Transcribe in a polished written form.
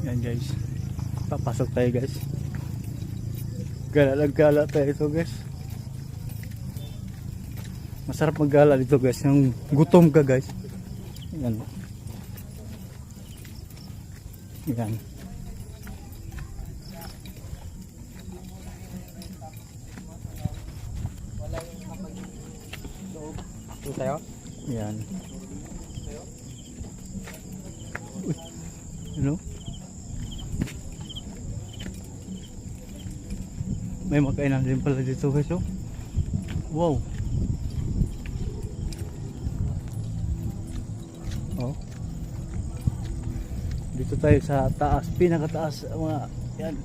Yan guys, papasok tayo guys. Gala tayo ito guys. Masarap maggala dito guys, yung gutom ka guys. Yan. Yan. Ito tayo? Yan. Uy. Ano? May makainan din pala dito guys, oh. Wow. Oh. Dito tayo sa taas, pinakataas mga yan.